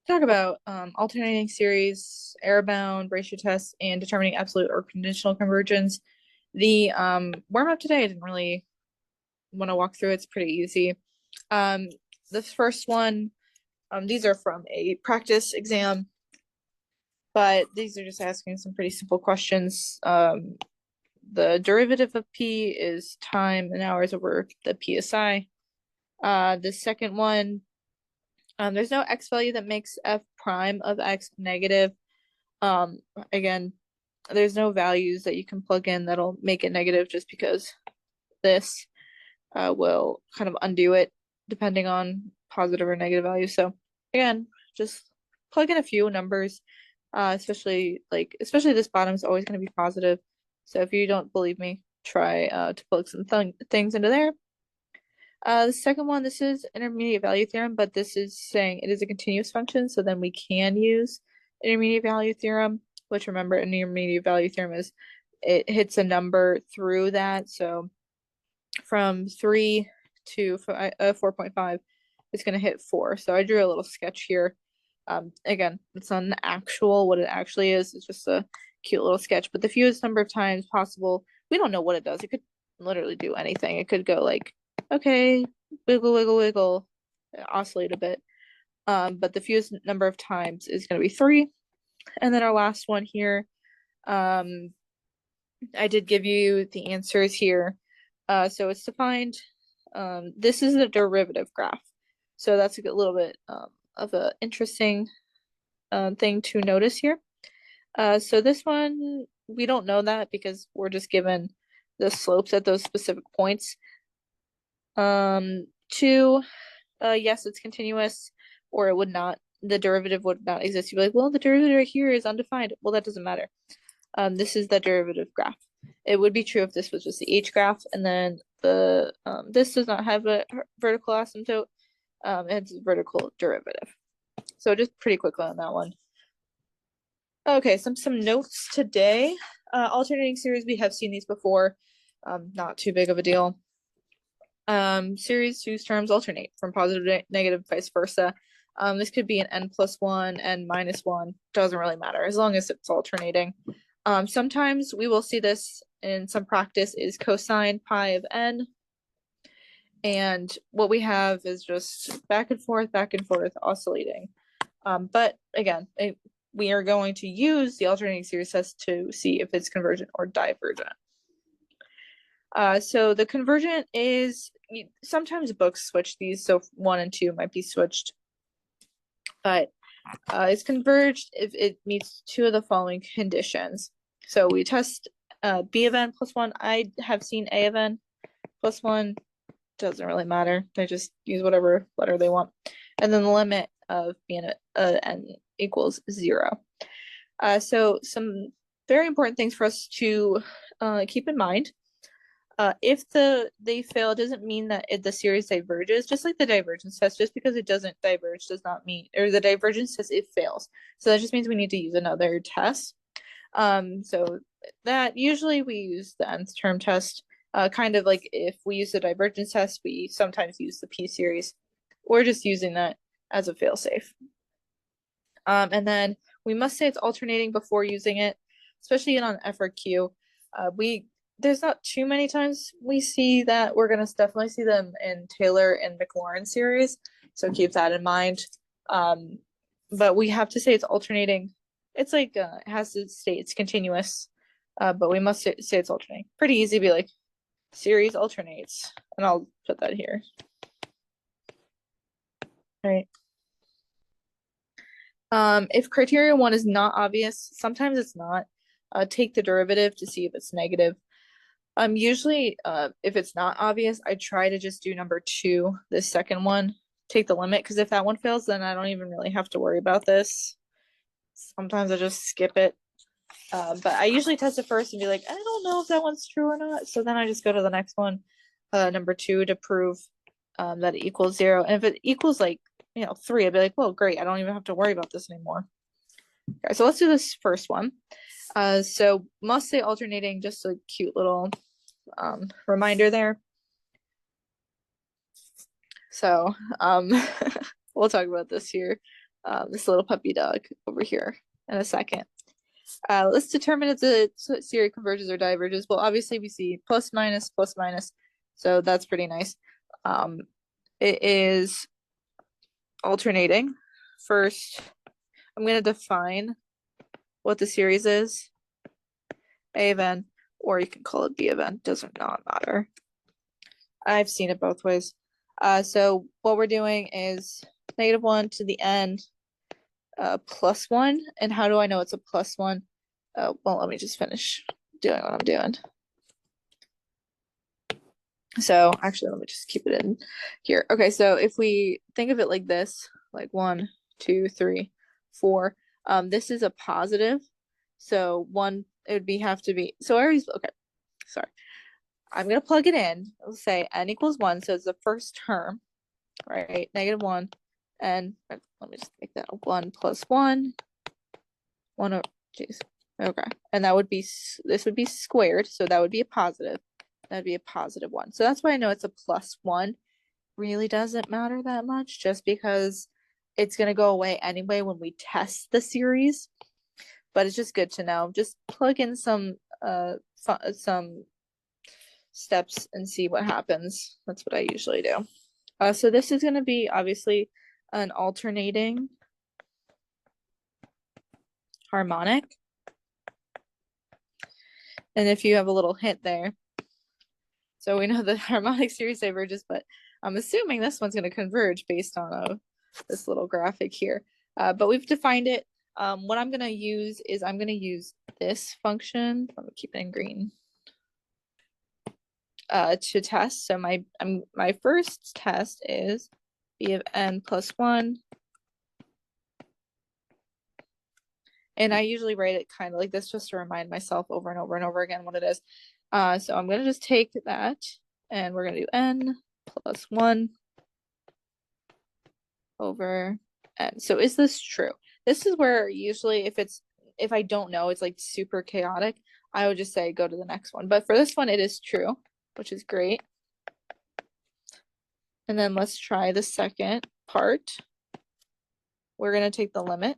Talk about alternating series, error-bound, ratio tests, and determining absolute or conditional convergence. The warm-up today, I didn't really want to walk through. It's pretty easy. Um, the first one, these are from a practice exam, but these are just asking some pretty simple questions. The derivative of P is time and hours over the PSI. The second one, there's no X value that makes F prime of X negative. Um, Again, there's no values that you can plug in that'll make it negative just because this will kind of undo it depending on positive or negative values. So again, just plug in a few numbers, especially this bottom is always going to be positive. So if you don't believe me, try to plug some things into there. The second one, this is intermediate value theorem, but this is saying it is a continuous function, so then we can use intermediate value theorem, which remember, intermediate value theorem is it hits a number through that. So from 3 to 4.5, it's going to hit 4. So I drew a little sketch here. Again, it's not an actual, what it actually is. It's just a cute little sketch, but the fewest number of times possible. We don't know what it does. It could literally do anything. It could go like, okay, wiggle, wiggle, wiggle, oscillate a bit. But the fewest number of times is going to be 3. And then our last one here, I did give you the answers here. So it's defined, this is the derivative graph. So that's a little bit of an interesting thing to notice here. So this one, we don't know that because we're just given the slopes at those specific points. Two, yes, it's continuous, or it would not. The derivative would not exist. You'd be like, well, the derivative right here is undefined. Well, that doesn't matter. This is the derivative graph. It would be true if this was just the H graph, and then the this does not have a vertical asymptote. It's a vertical derivative. So just pretty quickly on that one. Okay, some notes today. Alternating series, we have seen these before. Not too big of a deal. Series whose terms alternate from positive to negative, vice versa. This could be an n+1, n-1, doesn't really matter as long as it's alternating. Sometimes we will see this in some practice is cosine pi of n. And what we have is just back and forth, oscillating. But again, we are going to use the alternating series test to see if it's convergent or divergent. So the convergent is, sometimes books switch these, so 1 and 2 might be switched. But it's converged if it meets 2 of the following conditions. So we test B of n plus 1. I have seen A of n plus 1. Doesn't really matter. They just use whatever letter they want. And then the limit of B and n equals 0. So some very important things for us to keep in mind. If they fail, doesn't mean that the series diverges. Just like the divergence test, just because it doesn't diverge does not mean, or the divergence test, it fails. So that just means we need to use another test. So that usually we use the nth term test. Kind of like if we use the divergence test, we sometimes use the P series. We're just using that as a failsafe. And then we must say it's alternating before using it, especially on F or Q. There's not too many times we see that. We're gonna definitely see them in Taylor and McLaurin series, so keep that in mind. But we have to say it's alternating. It's like it has to state it's continuous, but we must say it's alternating. Pretty easy to be like, series alternates, and I'll put that here. All right. If criteria 1 is not obvious, sometimes it's not. Take the derivative to see if it's negative. Usually, if it's not obvious, I try to just do number 2, the second one, take the limit, because if that one fails, then I don't even really have to worry about this. Sometimes I just skip it. But I usually test it first and be like, I don't know if that one's true or not. So then I just go to the next one, number 2, to prove that it equals 0. And if it equals like, 3, I'd be like, well, great. I don't even have to worry about this anymore. Okay, so let's do this first one. So must say alternating, just a cute little reminder there. So we'll talk about this here this little puppy dog over here in a second. Let's determine if the series converges or diverges. Well, obviously we see plus minus, so that's pretty nice. It is alternating. First, I'm going to define what the series is. A of n, or you can call it B of n, does not matter. I've seen it both ways. So what we're doing is -1 to the n plus 1. And how do I know it's a plus 1? Well, let me just finish doing what I'm doing. So actually, let me just keep it in here. Okay, so if we think of it like this, like 1, 2, 3, 4, this is a positive. So 1, it would have to be, so I always, okay, sorry. I'm going to plug it in. Let's say n equals 1, so it's the first term, right? -1, and let me just make that 1 plus 1. 1, oh, geez. Okay, and that would be, this would be squared, so that would be a positive. That'd be a positive 1. So that's why I know it's a plus 1. Really doesn't matter that much, just because it's going to go away anyway when we test the series. But it's just good to know. Just plug in some steps and see what happens. That's what I usually do. So this is going to be obviously an alternating harmonic. And if you have a little hint there, so we know the harmonic series diverges, but I'm assuming this one's going to converge based on this little graphic here. But we've defined it. What I'm going to use is I'm going to use this function. Let me keep it in green. To test. So my first test is b of n plus 1. And I usually write it kind of like this just to remind myself over and over and over again what it is. So I'm going to just take that and we're going to do n plus 1 over n. So is this true? This is where usually if I don't know, it's like super chaotic, I would just say go to the next one. But for this one, it is true, which is great. And then let's try the second part. We're going to take the limit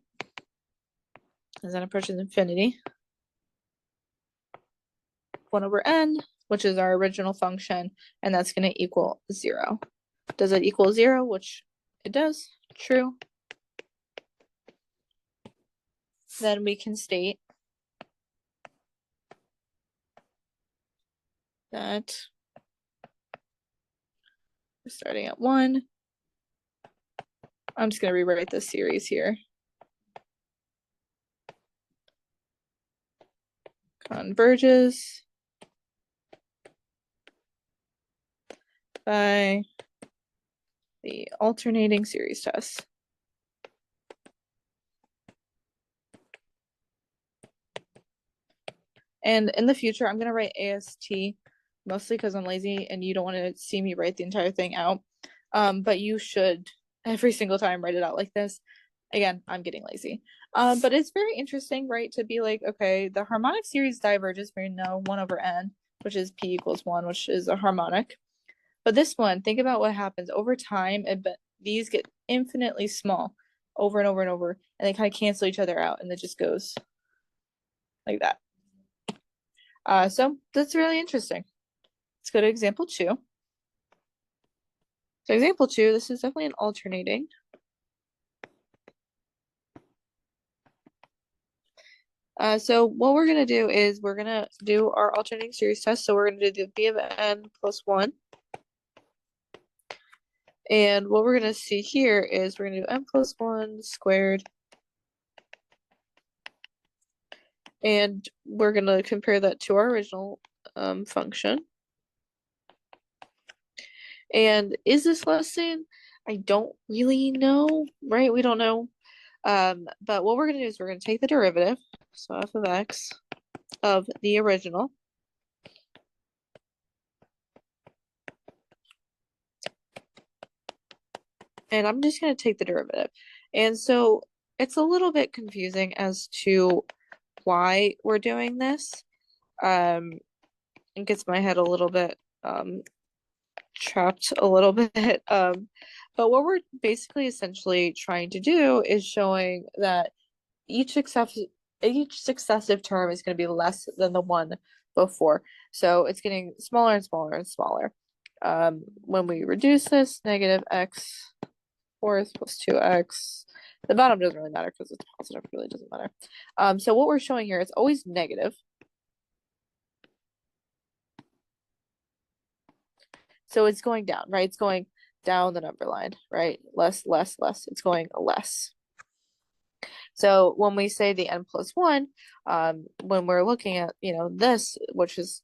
as n approaches infinity. 1 over n, which is our original function, and that's going to equal 0. Does it equal 0? Which it does. True. Then we can state that we're starting at 1. I'm just going to rewrite this series here. Converges by the alternating series test. And in the future, I'm going to write AST mostly because I'm lazy and you don't want to see me write the entire thing out. But you should every single time write it out like this. Again, I'm getting lazy. But it's very interesting, right? To be like, okay, the harmonic series diverges. We know 1 over n, which is p equals 1, which is a harmonic. But this one, think about what happens over time. These get infinitely small over and over and over, and they kind of cancel each other out, and it just goes like that. So that's really interesting. Let's go to example 2. So example 2, this is definitely an alternating. So what we're going to do is we're going to do our alternating series test. So we're going to do the b of n plus 1. And what we're going to see here is we're going to do n plus 1 squared. And we're going to compare that to our original function. And is this less than? I don't really know, right? We don't know. But what we're going to do is we're going to take the derivative, so f of x, of the original. And I'm just going to take the derivative. And so it's a little bit confusing as to why we're doing this. It gets my head a little bit trapped a little bit. But what we're basically essentially trying to do is showing that each successive term is going to be less than the one before. So it's getting smaller and smaller and smaller. When we reduce this, negative x fourth plus 2x, the bottom doesn't really matter because it's positive, it really doesn't matter. So what we're showing here is always negative. So it's going down, right? It's going down the number line, right? Less, less, less. It's going less. So when we say the n plus 1, when we're looking at, this, which is,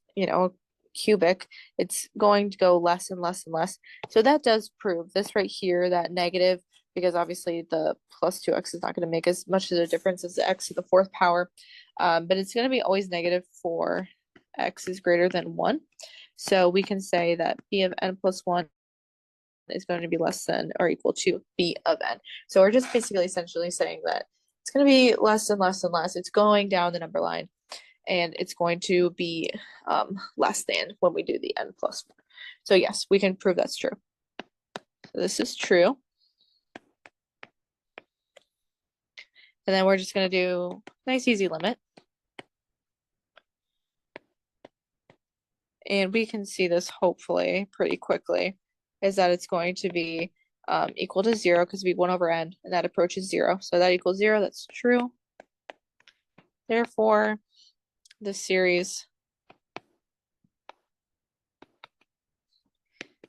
cubic, it's going to go less and less and less. So that does prove this right here, that negative, because obviously the plus 2x is not going to make as much of a difference as the x to the fourth power, but it's going to be always negative for x is greater than 1. So we can say that b of n plus 1 is going to be less than or equal to b of n. So we're just basically essentially saying that it's going to be less and less and less. It's going down the number line, and it's going to be less than when we do the n plus 1. So yes, we can prove that's true. So this is true. And then we're just going to do nice easy limit. And we can see this hopefully pretty quickly, is that it's going to be equal to 0 because we 1 over n, and that approaches 0. So that equals 0, that's true. Therefore, the series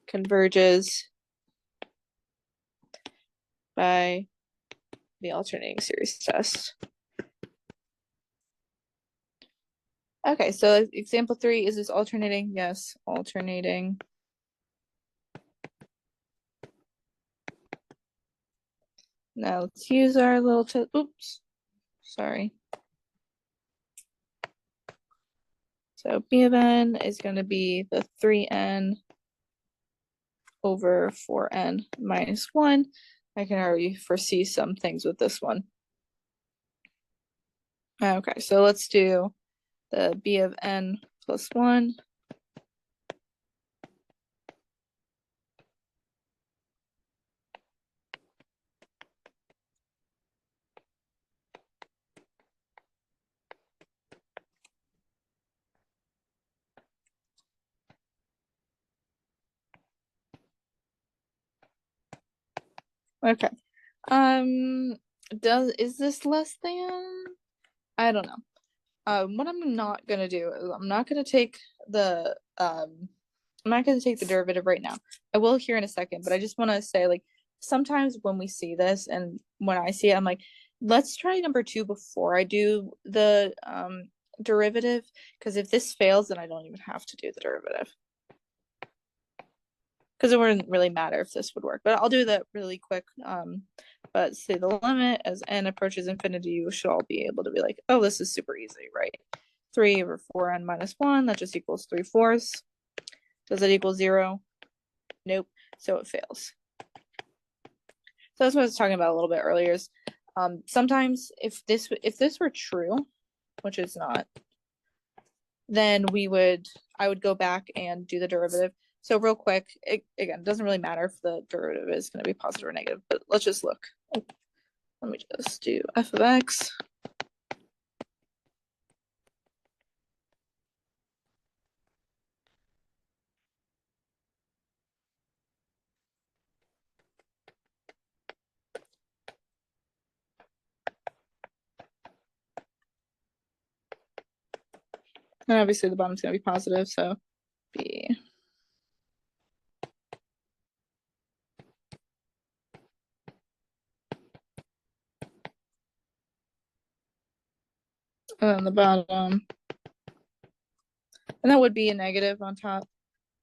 converges by the alternating series test. Okay, so example 3, is this alternating? Yes, alternating. Now let's use our little oops, sorry. So b of n is going to be the 3n over 4n minus 1. I can already foresee some things with this one. Okay, so let's do the b of n plus 1. Okay. Is this less than? I don't know. What I'm not gonna do is I'm not gonna take the derivative right now. I will here in a second, but I just want to say, like, sometimes when we see this and when I see it, I'm like, let's try number 2 before I do the derivative, because if this fails, then I don't even have to do the derivative. Because it wouldn't really matter if this would work, but I'll do that really quick. But say the limit as n approaches infinity, you should all be able to be like, oh, this is super easy, right? 3 over 4n minus 1, that just equals 3/4. Does it equal 0? Nope, so it fails. So that's what I was talking about a little bit earlier, is sometimes if this were true, which it's not, then I would go back and do the derivative. So real quick, again, it doesn't really matter if the derivative is going to be positive or negative, but let's just look. Let me just do f of x. And obviously the bottom's going to be positive, so b. And then the bottom. And that would be a negative on top.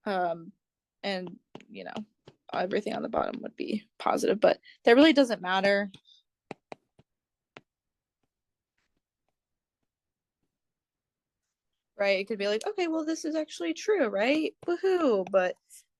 And, everything on the bottom would be positive, but that really doesn't matter. Right? It could be like, okay, well, this is actually true, right? Woohoo! But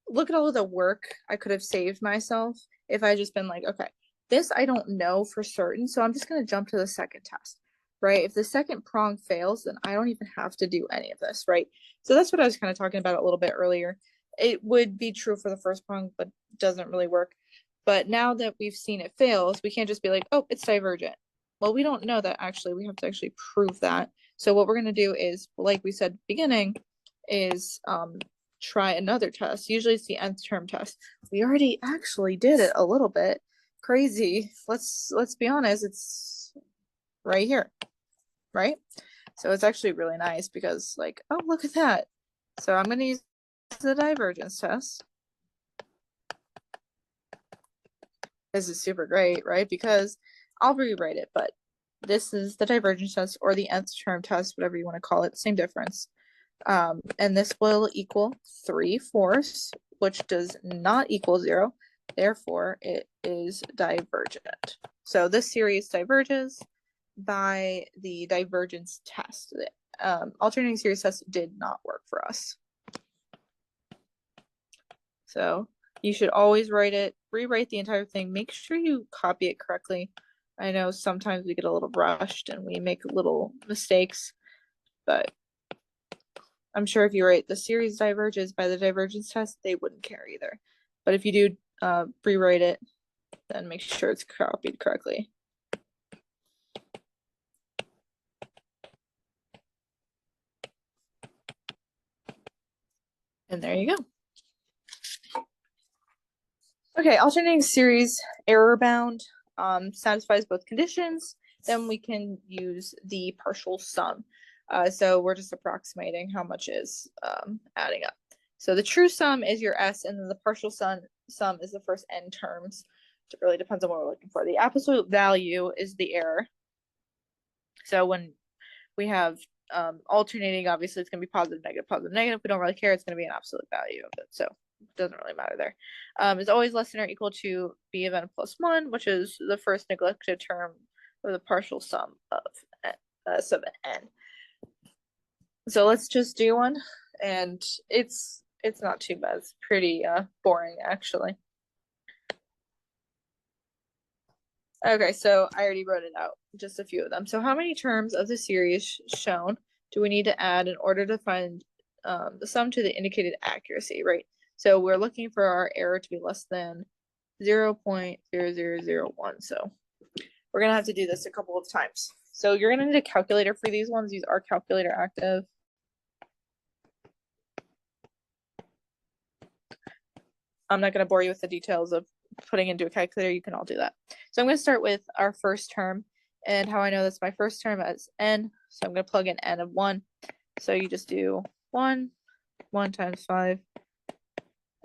look at all of the work I could have saved myself if I just been like, okay, this I don't know for certain, so I'm just going to jump to the second test, right? If the second prong fails, then I don't even have to do any of this, right? So that's what I was kind of talking about a little bit earlier. It would be true for the first prong, but doesn't really work. But now that we've seen it fails, we can't just be like, oh, it's divergent. Well, we don't know that actually. We have to actually prove that. So what we're going to do is, like we said beginning, is try another test. Usually it's the nth term test. We already actually did it a little bit. Crazy. Let's be honest, it's right here, right? So it's actually really nice because like, oh, look at that. So I'm going to use the divergence test. This is super great, right? Because I'll rewrite it, but this is the divergence test or the nth term test, whatever you want to call it, same difference. And this will equal 3/4, which does not equal 0. Therefore, it is divergent. So this series diverges by the divergence test. Alternating series test did not work for us. So you should always write it, rewrite the entire thing, make sure you copy it correctly. I know sometimes we get a little rushed and we make little mistakes, but I'm sure if you write the series diverges by the divergence test, they wouldn't care either. But if you do rewrite it, then make sure it's copied correctly. And there you go. Okay, alternating series error bound satisfies both conditions. Then we can use the partial sum. So we're just approximating how much is adding up. So the true sum is your S, and then the partial sum is the first n terms. It really depends on what we're looking for. The absolute value is the error. So when we have alternating, obviously it's going to be positive, negative, positive, negative. We don't really care. It's going to be an absolute value of it. So it doesn't really matter there. Is always less than or equal to b of n plus 1, which is the first neglected term of the partial sum of sub n. So let's just do one. And it's not too bad. It's pretty boring, actually. Okay, so I already wrote it out, just a few of them. So how many terms of the series shown do we need to add in order to find the sum to the indicated accuracy, right? So we're looking for our error to be less than 0.0001. So we're going to have to do this a couple of times. So you're going to need a calculator for these ones. Use our calculator active. I'm not going to bore you with the details of putting into a calculator. You can all do that. So I'm going to start with our first term, and how I know that's my first term as n. So I'm going to plug in n of 1. So you just do 1 times 5,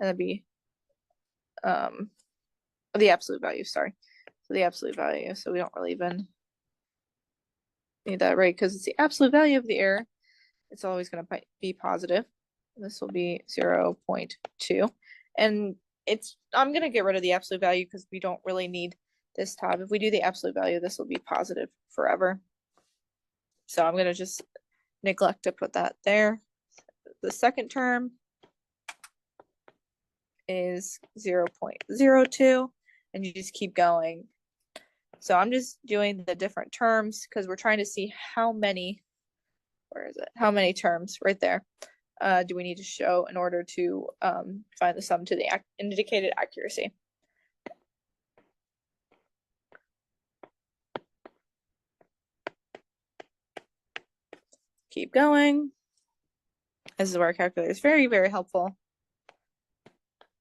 and that'd be the absolute value, sorry. So the absolute value. So we don't really even need that, right? Because it's the absolute value of the error. It's always going to be positive. This will be 0.2. And I'm going to get rid of the absolute value because we don't really need this tab. If we do the absolute value, this will be positive forever. So I'm going to just neglect to put that there. The second term is 0.02, and you just keep going. So I'm just doing the different terms because we're trying to see how many, where is it? How many terms right there do we need to show in order to find the sum to the indicated accuracy. Keep going. This is where our calculator is very, very helpful.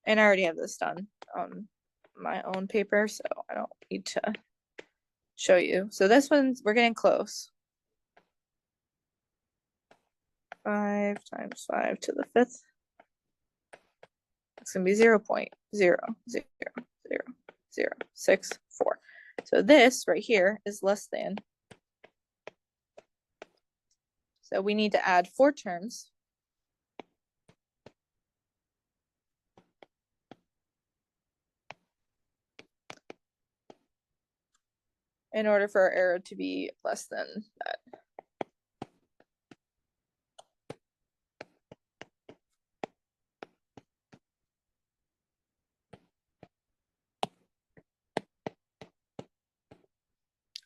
And I already have this done on my own paper, so I don't need to show you. So this one's, we're getting close. 5 times 5 to the 5th. It's going to be 0.0000064. So this right here is less than. So we need to add 4 terms. In order for our error to be less than that.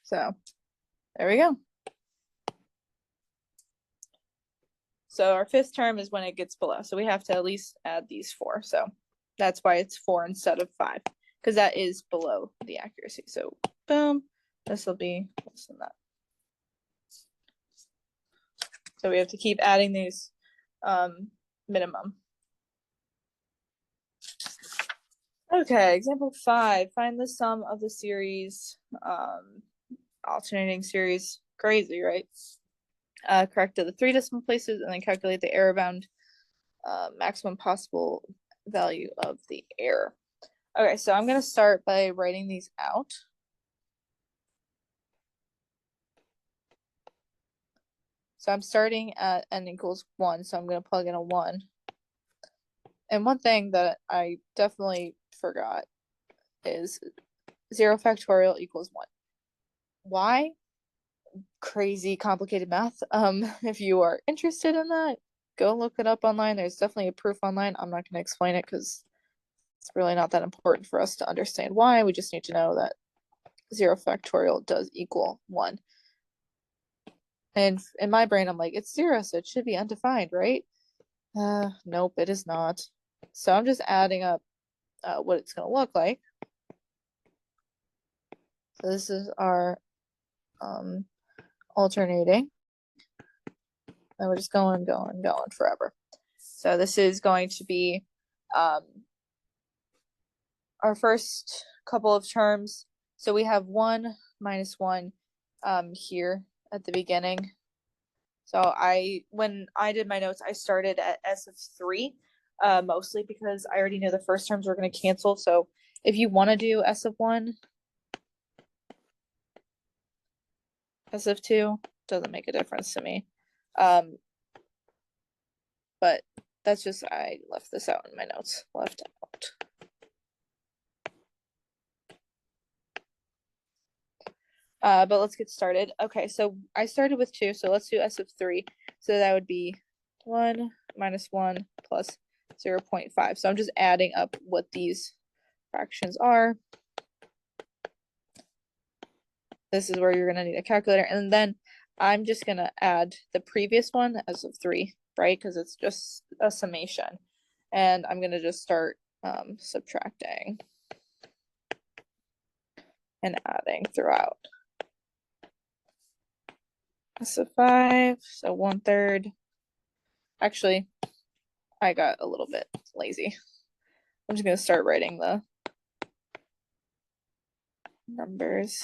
So there we go. So our 5th term is when it gets below. So we have to at least add these 4. So that's why it's 4 instead of 5. because that is below the accuracy. So boom, this will be less than that. So we have to keep adding these minimum. Okay, example 5. Find the sum of the series, alternating series. Crazy, right? Correct to the 3 decimal places and then calculate the error bound maximum possible value of the error. Okay, so I'm going to start by writing these out. So I'm starting at n equals 1, so I'm going to plug in a 1. And one thing that I definitely forgot is 0 factorial equals 1. Why? Crazy complicated math. If you are interested in that, go look it up online. There's definitely a proof online. I'm not going to explain it because it's really not that important for us to understand why. We just need to know that 0 factorial does equal 1. And in my brain, I'm like, it's 0, so it should be undefined, right? Nope, it is not. So I'm just adding up what it's going to look like. So this is our alternating. And we're just going forever. So this is going to be our first couple of terms. So we have 1 minus 1 here at the beginning. So when I did my notes, I started at S of 3, mostly because I already know the first terms were going to cancel. So if you want to do S of 1, S of 2, doesn't make a difference to me. But that's just, I left this out in my notes. Left out. But let's get started. Okay, so I started with 2, so let's do S of 3. So that would be 1 minus 1 plus 0.5. So I'm just adding up what these fractions are. This is where you're going to need a calculator. And then I'm just going to add the previous one as of 3, right? Because it's just a summation. And I'm going to just start subtracting and adding throughout. S of 5, so 1/3. Actually, I got a little bit lazy. I'm just going to start writing the numbers.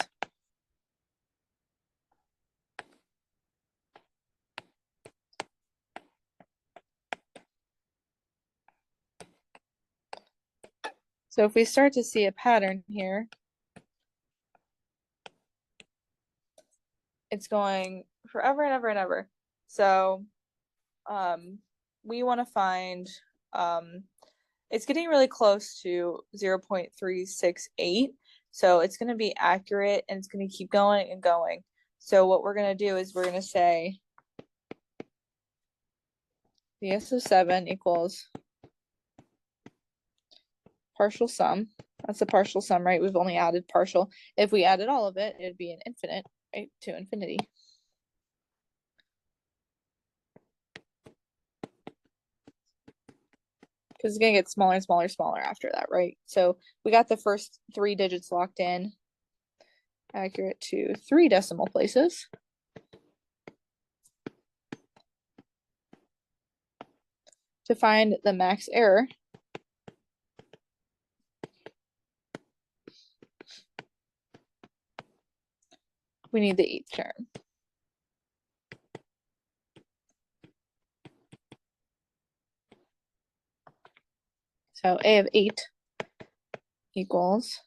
So if we start to see a pattern here, it's going forever and ever and ever. So we want to find, it's getting really close to 0.368. So it's going to be accurate and it's going to keep going and going. So what we're going to do is we're going to say the S of 7 equals partial sum. That's a partial sum, right? We've only added partial. If we added all of it, it'd be an infinite, right? To infinity. Because it's going to get smaller and smaller and smaller after that, right? So we got the first 3 digits locked in. Accurate to 3 decimal places. To find the max error, we need the 8th term. So A of 8 equals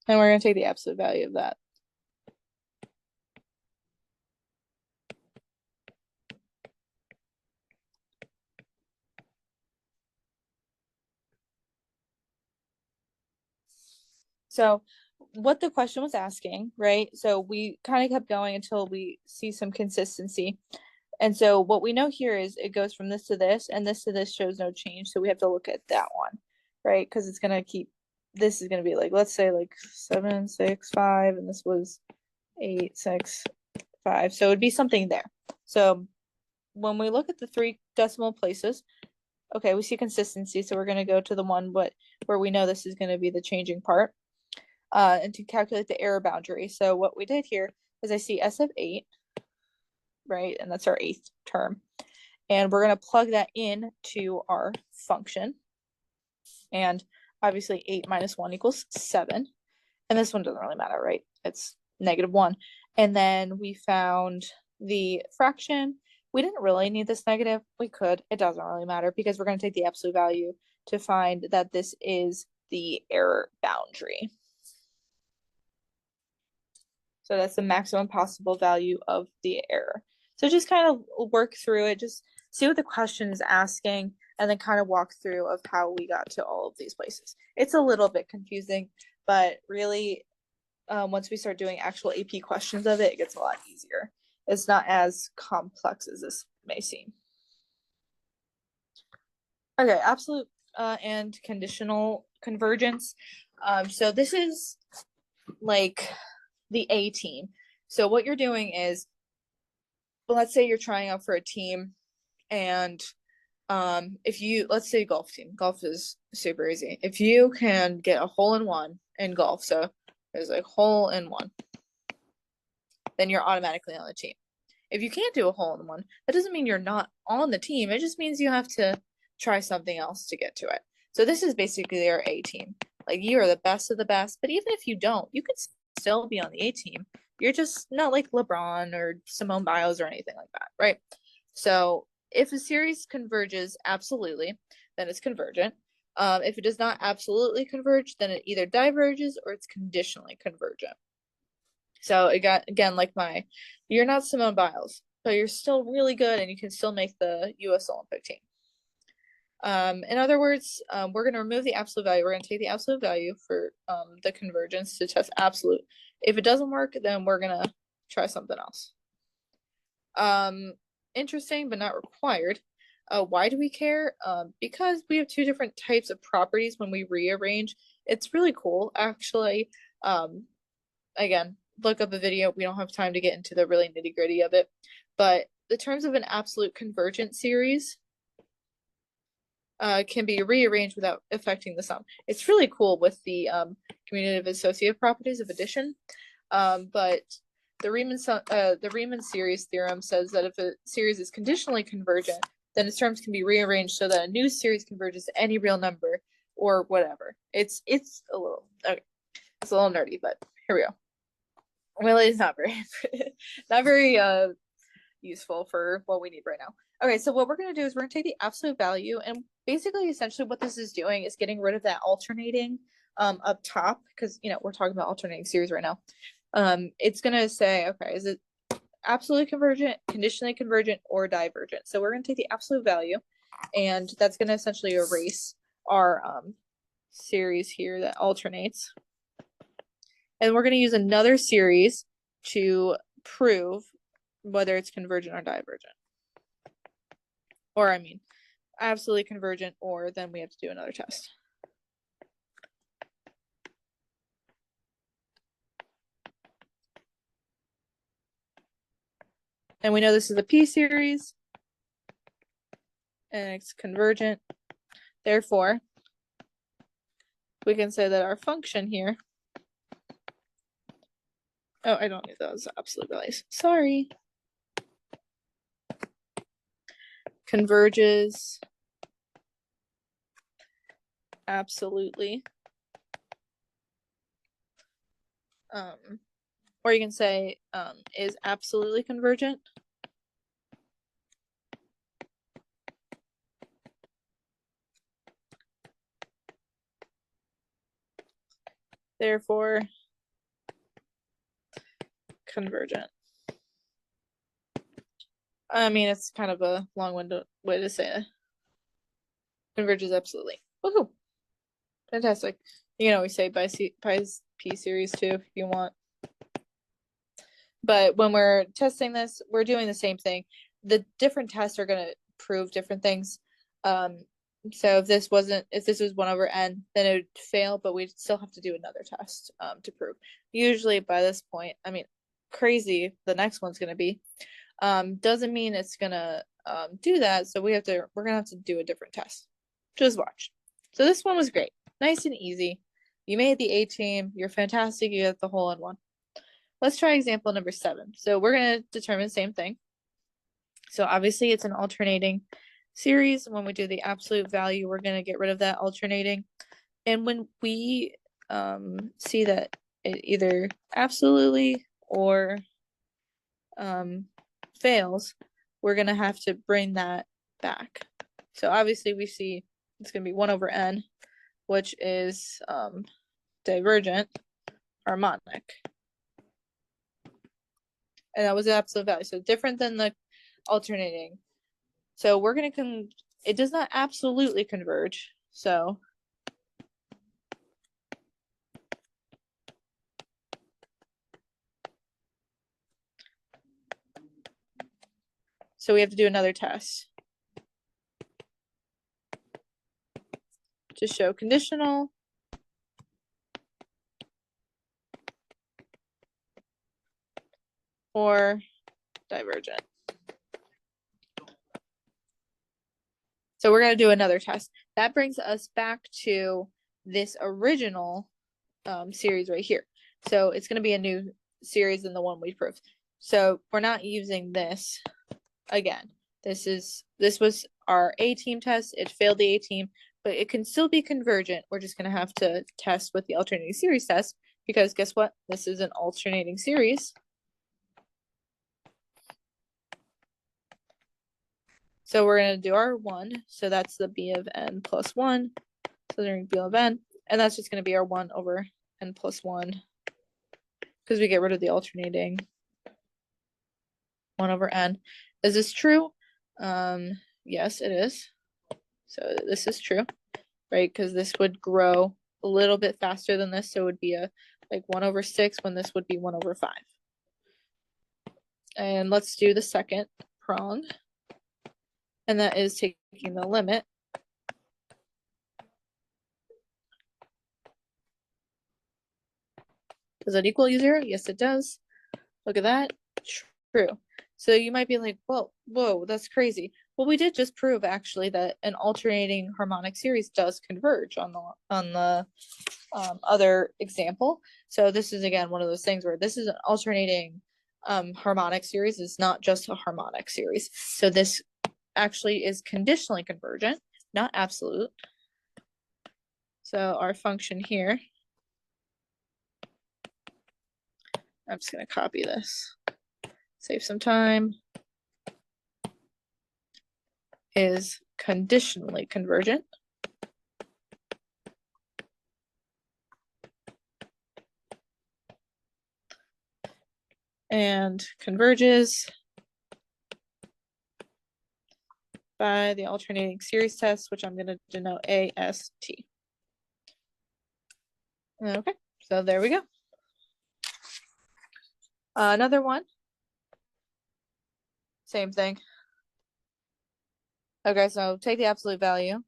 and we're going to take the absolute value of that. So what the question was asking, right? So we kind of kept going until we see some consistency. And so what we know here is it goes from this to this, and this to this shows no change. So we have to look at that one, right? Because it's going to keep this is going to be like, let's say like 7, 6, 5, and this was 8, 6, 5. So it would be something there. So when we look at the 3 decimal places, okay, we see consistency. So we're going to go to the one where we know this is going to be the changing part. And to calculate the error boundary. So what we did here is I see S of 8, right? And that's our 8th term. And we're going to plug that in to our function. And obviously 8 minus 1 equals 7. And this one doesn't really matter, right? It's -1. And then we found the fraction. We didn't really need this negative. We could. It doesn't really matter because we're going to take the absolute value to find that this is the error boundary. So that's the maximum possible value of the error. So just kind of work through it, just see what the question is asking, and then kind of walk through of how we got to all of these places. It's a little bit confusing, but really, once we start doing actual AP questions of it, it gets a lot easier. It's not as complex as this may seem. Okay, absolute and conditional convergence. So this is like the A team. So what you're doing is, well, let's say you're trying out for a team, and if you, let's say golf team, golf is super easy. If you can get a hole in one in golf, so there's like hole in one, then you're automatically on the team. If you can't do a hole in one, that doesn't mean you're not on the team. It just means you have to try something else to get to it. So this is basically their A team. Like, you are the best of the best, but even if you don't, you could still be on the A team. You're just not like LeBron or Simone Biles or anything like that, right? So if a series converges absolutely, then it's convergent. If it does not absolutely converge, then it either diverges or it's conditionally convergent. So again, like you're not Simone Biles, but you're still really good and you can still make the US Olympic team. In other words, we're going to remove the absolute value. We're going to take the absolute value for the convergence to test absolute. If it doesn't work, then we're going to try something else. Interesting, but not required. Why do we care? Because we have 2 different types of properties when we rearrange. It's really cool, actually. Again, look up a video. We don't have time to get into the really nitty-gritty of it. But the terms of an absolute convergent series can be rearranged without affecting the sum. It's really cool with the commutative associative properties of addition. But the Riemann series theorem says that if a series is conditionally convergent, then its terms can be rearranged so that a new series converges to any real number or whatever. It's a little okay. It's a little nerdy, but here we go. Really, it's not very useful for what we need right now. Okay, so what we're going to do is we're going to take the absolute value, and basically, essentially, what this is doing is getting rid of that alternating up top, because we're talking about alternating series right now. It's going to say, okay, is it absolutely convergent, conditionally convergent, or divergent? So we're going to take the absolute value, and that's going to essentially erase our series here that alternates. And we're going to use another series to prove whether it's convergent or divergent. Or, I mean, absolutely convergent, or then we have to do another test. And we know this is a P series, and it's convergent. Therefore, we can say that our function here, oh, I don't need those absolute values. Sorry. Converges absolutely. Or you can say is absolutely convergent. Therefore, convergent. I mean, it's kind of a long-winded way to say it. Converges absolutely. Woohoo! Fantastic. You can always say by P series too if you want. But when we're testing this, we're doing the same thing. The different tests are going to prove different things. So if this was 1 over n, then it would fail, but we'd still have to do another test to prove. Usually by this point, I mean, crazy, the next one's gonna be. Doesn't mean it's gonna do that, so we're gonna have to do a different test. Just watch. So this one was great. Nice and easy. You made the A team, you're fantastic, you get the hole in one. Let's try example number 7. So we're gonna determine the same thing. So obviously it's an alternating series. When we do the absolute value, we're going to get rid of that alternating. And when we see that it either absolutely or fails, we're going to have to bring that back. So obviously we see it's going to be 1 over n, which is divergent harmonic. And that was the absolute value. So different than the alternating. So we're going to it does not absolutely converge. So we have to do another test to show conditional or divergent. So we're going to do another test. That brings us back to this original series right here. So it's going to be a new series than the one we proved. So we're not using this again. This was our A team test. It failed the A team, but it can still be convergent. We're just going to have to test with the alternating series test because guess what? This is an alternating series. So we're going to do our 1. So that's the b of n plus 1. So they're going to be b of n. And that's just going to be our 1 over n plus 1. Because we get rid of the alternating 1 over n. Is this true? Yes, it is. So this is true, right? Because this would grow a little bit faster than this. So it would be like 1 over 6 when this would be 1 over 5. And let's do the second prong. And that is taking the limit. Does that equal 0? Yes, it does. Look at that. True. So you might be like, well, whoa, that's crazy. Well, we did just prove actually that an alternating harmonic series does converge on the other example. So this is again one of those things where this is an alternating harmonic series. It's not just a harmonic series. So this actually is conditionally convergent, not absolute. So our function here, I'm just going to copy this, save some time, is conditionally convergent. And converges by the alternating series test, which I'm going to denote AST. Okay, so there we go. Another one. Same thing. Okay, so take the absolute value.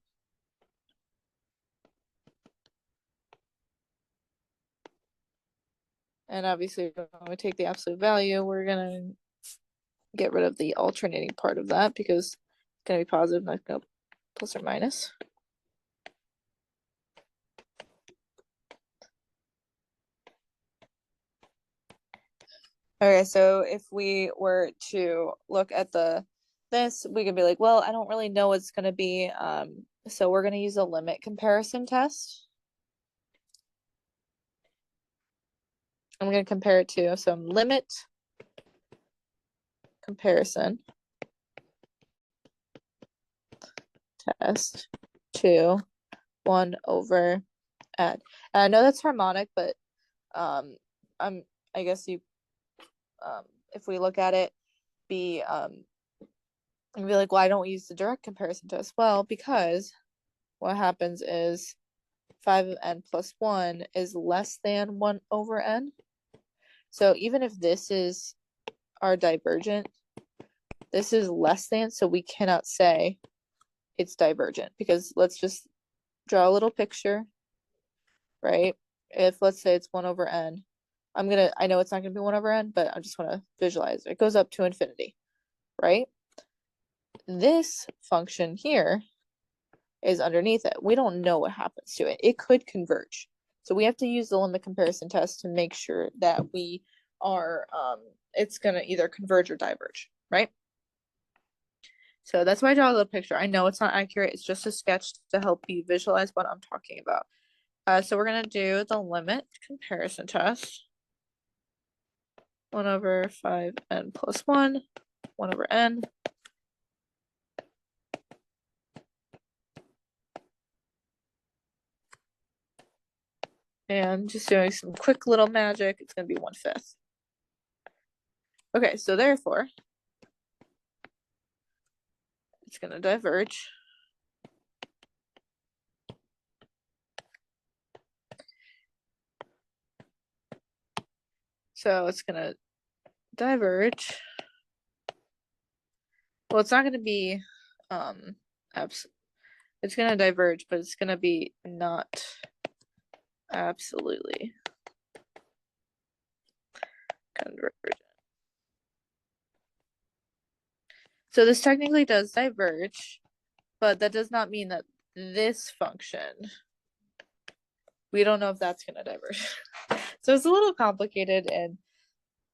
And obviously, when we take the absolute value, we're going to get rid of the alternating part of that because it's going to be positive, not going to plus or minus. Okay, so if we were to look at this, we could be like, well, I don't really know what's going to be. So we're going to use a limit comparison test. I'm going to compare it to some limit comparison test to 1 over n. And I know that's harmonic, but I guess you if we look at it, and be like, well, I don't use the direct comparison test. Well, because what happens is 5 of n plus 1 is less than 1 over n. So even if this is our divergent, this is less than, so we cannot say it's divergent, because let's just draw a little picture, right? If let's say it's 1 over n, I know it's not gonna be 1 over n, but I just want to visualize. It goes up to infinity, right? This function here is underneath it. We don't know what happens to it. It could converge. So we have to use the limit comparison test to make sure that we are, it's gonna either converge or diverge, right? So that's why I draw the picture. I know it's not accurate. It's just a sketch to help you visualize what I'm talking about. So we're gonna do the limit comparison test. 1 over 5n plus 1, 1 over n. And just doing some quick little magic, it's gonna be 1/5. Okay, so therefore, it's gonna diverge. So it's gonna diverge. Well, it's not gonna be it's gonna diverge, but it's gonna be not absolutely convergent. So this technically does diverge, but that does not mean that this function, we don't know if that's gonna diverge. So it's a little complicated, and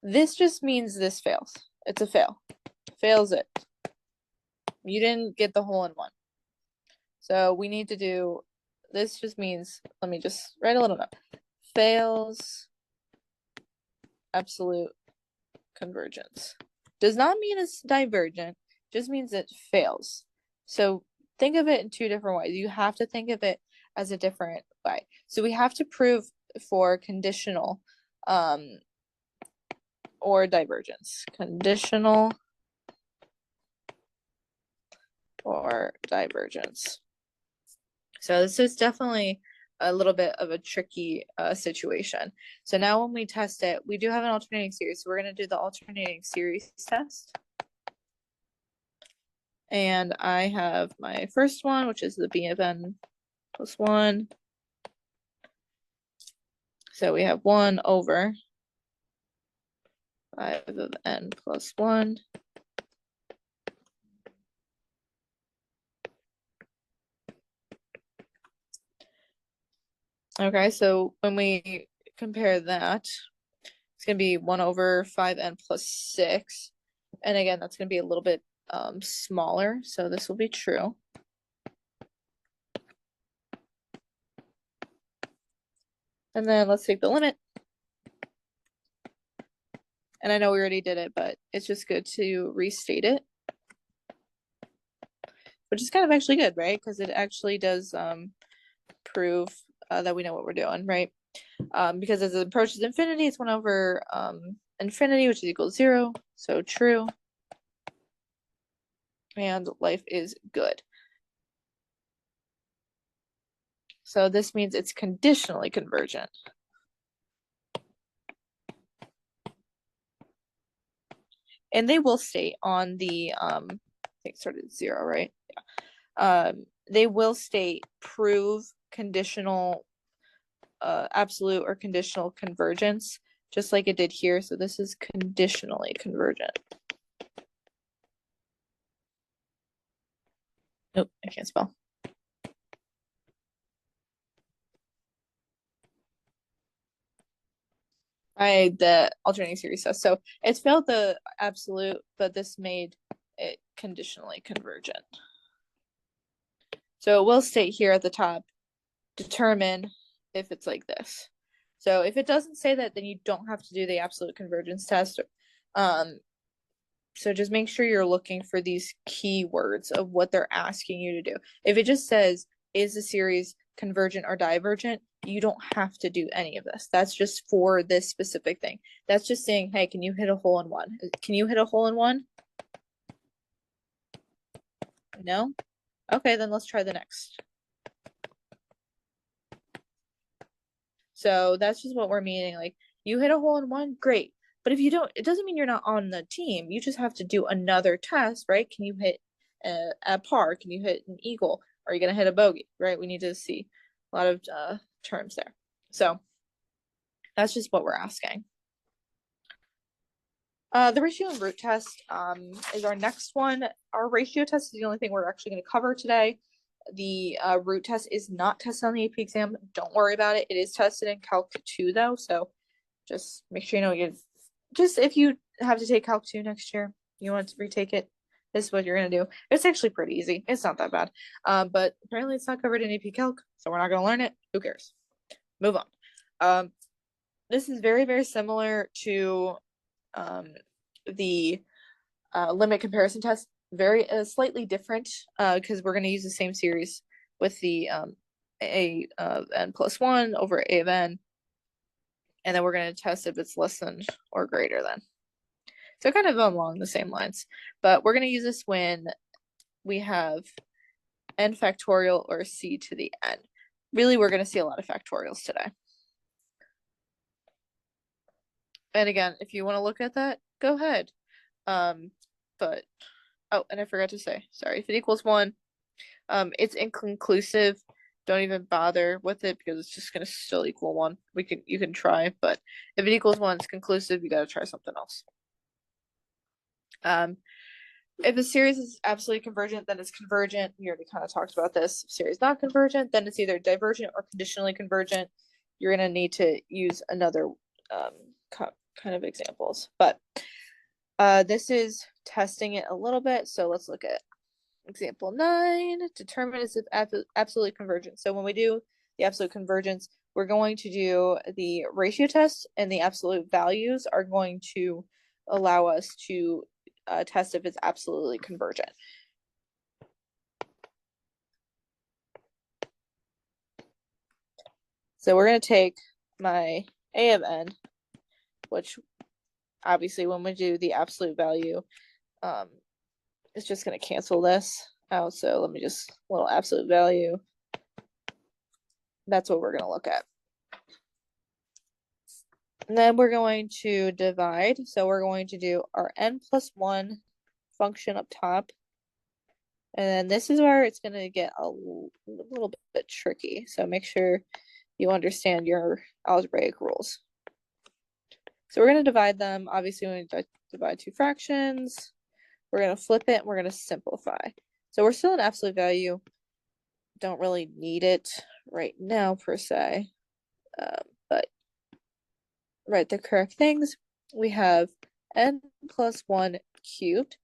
this just means this fails. It's a fail. Fails it. You didn't get the hole in one. So we need to do, this just means, let me just write a little note. Fails absolute convergence. Does not mean it's divergent, just means it fails. So think of it in two different ways. You have to think of it as a different way. So we have to prove for conditional or divergence. Conditional or divergence. So this is definitely a little bit of a tricky situation. So now when we test it, we do have an alternating series. So we're going to do the alternating series test. And I have my first one, which is the b of n plus 1. So we have 1 over 5 of n plus 1. Okay, so when we compare that, it's going to be 1 over 5n plus 6. And again, that's going to be a little bit smaller, so this will be true. And then let's take the limit. And I know we already did it, but it's just good to restate it. Which is kind of actually good, right? Because it actually does prove that we know what we're doing, right? Because as it approaches infinity, it's 1 over infinity, which is equal to 0. So true. And life is good. So this means it's conditionally convergent. And they will state on the, I think it started at 0, right? Yeah. They will state prove conditional, absolute or conditional convergence, just like it did here. So this is conditionally convergent. Nope, I can't spell. The alternating series test. So it's failed the absolute, but this made it conditionally convergent. So it will state here at the top, determine if it's like this. So if it doesn't say that, then you don't have to do the absolute convergence test. So just make sure you're looking for these keywords of what they're asking you to do. If it just says, is the series convergent or divergent, you don't have to do any of this. That's just for this specific thing. That's just saying, hey, can you hit a hole in one? Can you hit a hole in one? No? Okay, then let's try the next. So that's just what we're meaning. Like, you hit a hole in one, great. But if you don't, it doesn't mean you're not on the team. You just have to do another test, right? Can you hit a par? Can you hit an eagle? Are you going to hit a bogey? Right? We need to see a lot of terms there. So that's just what we're asking. The ratio and root test is our next one. Our ratio test is the only thing we're actually going to cover today. The root test is not tested on the AP exam. Don't worry about it. It is tested in Calc 2 though, so just make sure you know just if you have to take Calc 2 next year, you want to retake it, this is what you're going to do. It's actually pretty easy. It's not that bad. But apparently it's not covered in AP Calc, so we're not going to learn it. Who cares? Move on. This is very, very similar to the limit comparison test. Very slightly different because we're going to use the same series with the a of n plus 1 over a of n, and then we're going to test if it's less than or greater than. So kind of along the same lines, but we're going to use this when we have n factorial or c to the n. Really, we're going to see a lot of factorials today. And again, if you want to look at that, go ahead. But oh, and I forgot to say, sorry, if it equals 1, it's inconclusive. Don't even bother with it because it's just gonna still equal 1. You can try, but if it equals 1, it's conclusive. You gotta try something else. If a series is absolutely convergent, then it's convergent. We already kind of talked about this. If series not convergent, then it's either divergent or conditionally convergent. You're gonna need to use another kind of examples, but this is testing it a little bit. So let's look at example 9. Determine is if absolutely convergent. So when we do the absolute convergence, we're going to do the ratio test, and the absolute values are going to allow us to test if it's absolutely convergent. So we're going to take my a of n, which obviously when we do the absolute value, it's just going to cancel this out. So let me just, little absolute value. That's what we're going to look at. And then we're going to divide. So we're going to do our n plus 1 function up top. And then this is where it's going to get a little bit tricky. So make sure you understand your algebraic rules. So we're going to divide them. Obviously, when we divide two fractions, we're going to flip it and we're going to simplify. So we're still an absolute value. Don't really need it right now per se, but write the correct things. We have n plus 1 cubed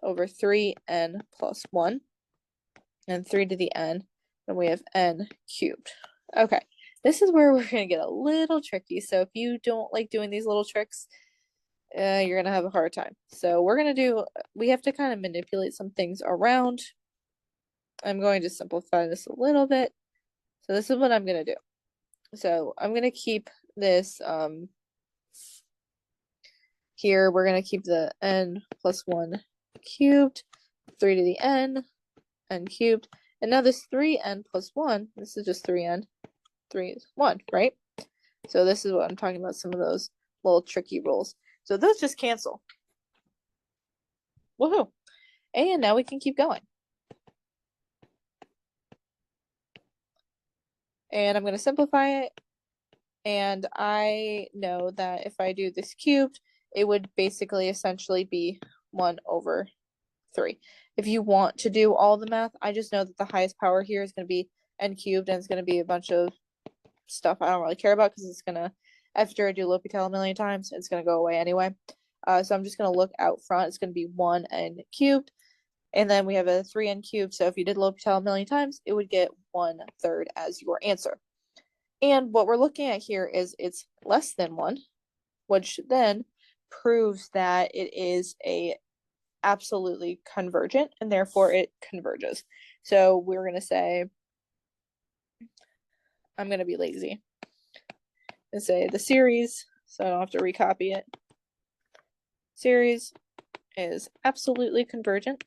over 3n plus 1 and 3 to the n. Then we have n cubed. Okay, this is where we're going to get a little tricky. So if you don't like doing these little tricks, you're going to have a hard time. So we have to kind of manipulate some things around. I'm going to simplify this a little bit. So this is what I'm going to do. So I'm going to keep this here. We're going to keep the n plus 1 cubed, 3 to the n cubed. And now this 3n plus 1, this is just 3n, 3 is 1, right? So this is what I'm talking about, some of those little tricky rules. So those just cancel. Woohoo! And now we can keep going. And I'm going to simplify it. And I know that if I do this cubed, it would basically essentially be 1 over 3. If you want to do all the math, I just know that the highest power here is going to be n cubed, and it's going to be a bunch of stuff I don't really care about because it's going to, after I do L'Hopital a million times, it's going to go away anyway. So I'm just going to look out front. It's going to be 1n cubed. And then we have a 3n cubed. So if you did L'Hopital a million times, it would get 1/3 as your answer. And what we're looking at here is it's less than 1, which then proves that it is a absolutely convergent, and therefore it converges. So we're going to say, I'm going to be lazy and say the series, so I don't have to recopy it. Series is absolutely convergent.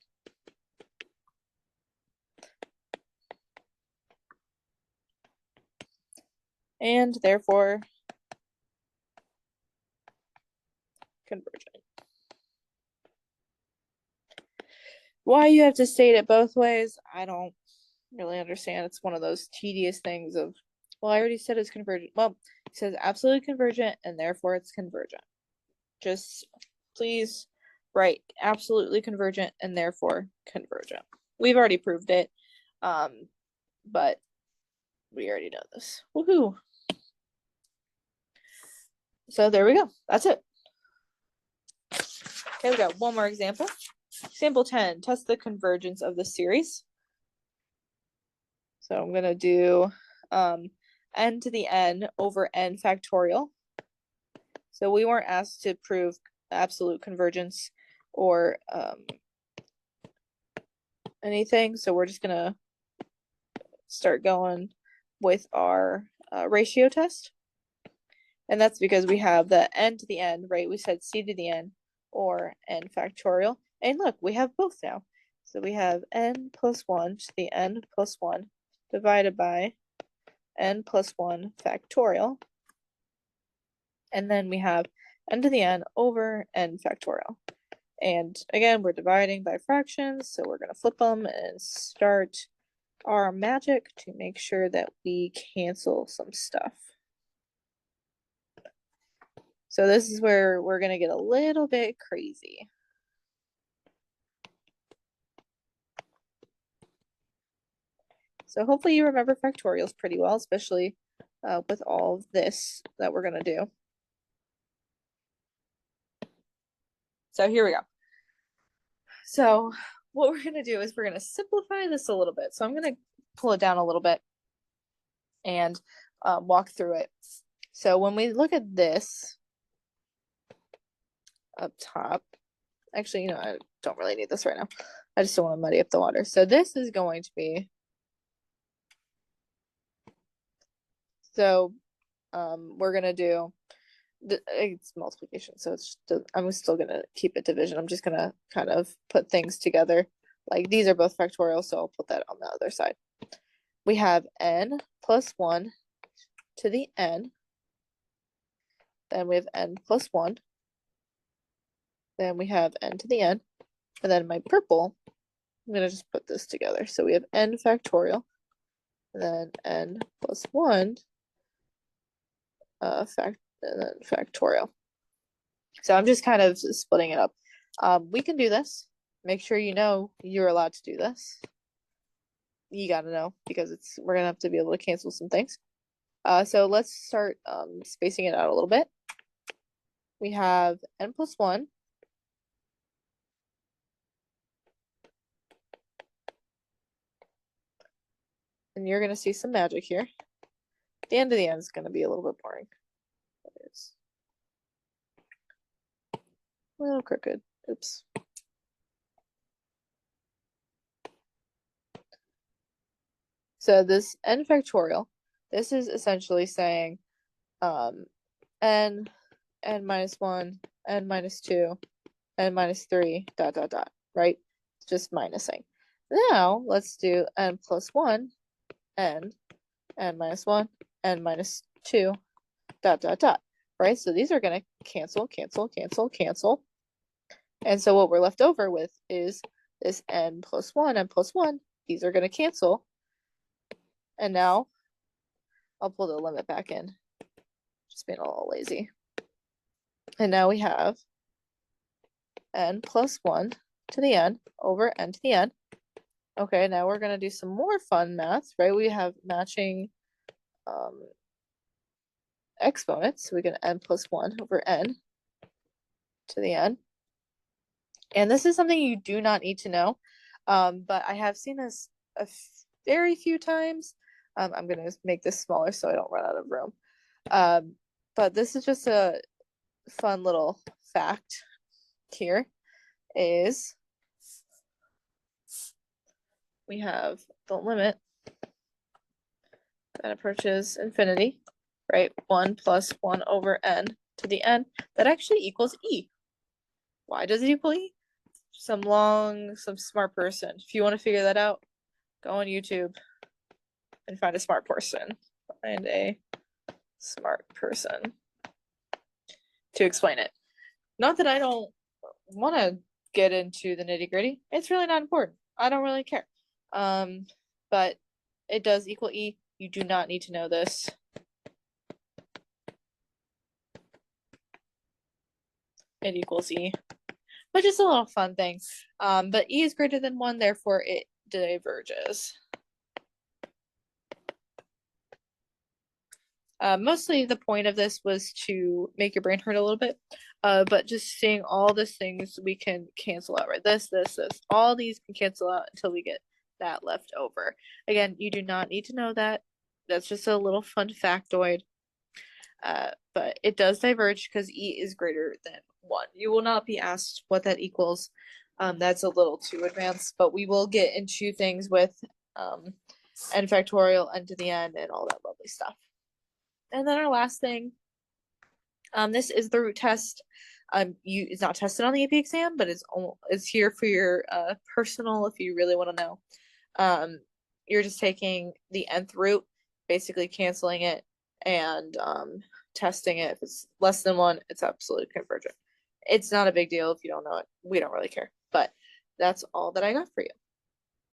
And therefore convergent. Why you have to state it both ways, I don't really understand. It's one of those tedious things of, well, I already said it's convergent. Well, it says absolutely convergent and therefore it's convergent. Just please write absolutely convergent and therefore convergent. We've already proved it, but we already know this. Woohoo! So there we go. That's it. Okay, we got one more example. Example 10, test the convergence of the series. So I'm going to do n to the n over n factorial. So we weren't asked to prove absolute convergence or anything. So we're just going to start going with our ratio test. And that's because we have the n to the n, right? We said c to the n or n factorial. And look, we have both now. So we have n plus 1 to the n plus 1 divided by n plus 1 factorial. And then we have n to the n over n factorial. And again, we're dividing by fractions, so we're going to flip them and start our magic to make sure that we cancel some stuff. So this is where we're going to get a little bit crazy. So hopefully you remember factorials pretty well, especially with all of this that we're going to do. So here we go. So what we're going to do is we're going to simplify this a little bit. So I'm going to pull it down a little bit and walk through it. So when we look at this up top, actually, you know, I don't really need this right now. I just don't want to muddy up the water. So this is going to be, so we're going to do, it's multiplication, so it's just, I'm still going to keep it division. I'm just going to kind of put things together. Like these are both factorial, so I'll put that on the other side. We have n plus 1 to the n. Then we have n plus 1. Then we have n to the n. And then my purple, I'm going to just put this together. So we have n factorial. And then n plus 1 and then factorial. So I'm just kind of splitting it up. We can do this. Make sure you know you're allowed to do this. You got to know because we're going to have to be able to cancel some things. So let's start spacing it out a little bit. We have n plus 1. And you're going to see some magic here. The end of the end is going to be a little bit boring. It's a little crooked. Oops. So this n factorial, this is essentially saying n minus 1, n minus 2, n minus 3, ... right? It's just minusing. Now let's do n plus 1, n minus 1, n minus 2, ... right? So these are going to cancel, cancel, cancel, cancel. And so what we're left over with is this n plus 1, n plus 1. These are going to cancel. And now I'll pull the limit back in. Just being a little lazy. And now we have n plus 1 to the n over n to the n. Okay, now we're going to do some more fun math, right? We have matching exponents. So we get n plus 1 over n to the n. And this is something you do not need to know, but I have seen this a very few times. I'm going to make this smaller so I don't run out of room. But this is just a fun little fact here is we have the limit that approaches infinity, right? 1 plus 1 over n to the n. That actually equals e. Why does it equal e? Some smart person. If you want to figure that out, go on YouTube and find a smart person. Find a smart person to explain it. Not that I don't want to get into the nitty-gritty. It's really not important. I don't really care. But it does equal E. You do not need to know this. It equals E, which is a little fun thing. But E is greater than 1, therefore it diverges. Mostly the point of this was to make your brain hurt a little bit. But just seeing all these things we can cancel out, right? This, all these can cancel out until we get that left over. Again, you do not need to know that. That's just a little fun factoid. But it does diverge because E is greater than 1. You will not be asked what that equals. That's a little too advanced, but we will get into things with n factorial, n to the n, and all that lovely stuff. And then our last thing, this is the root test. It's not tested on the AP exam, but it's here for your personal if you really want to know. You're just taking the nth root, basically canceling it, and testing it. If it's less than 1, it's absolutely convergent. It's not a big deal if you don't know it. We don't really care. But that's all that I got for you.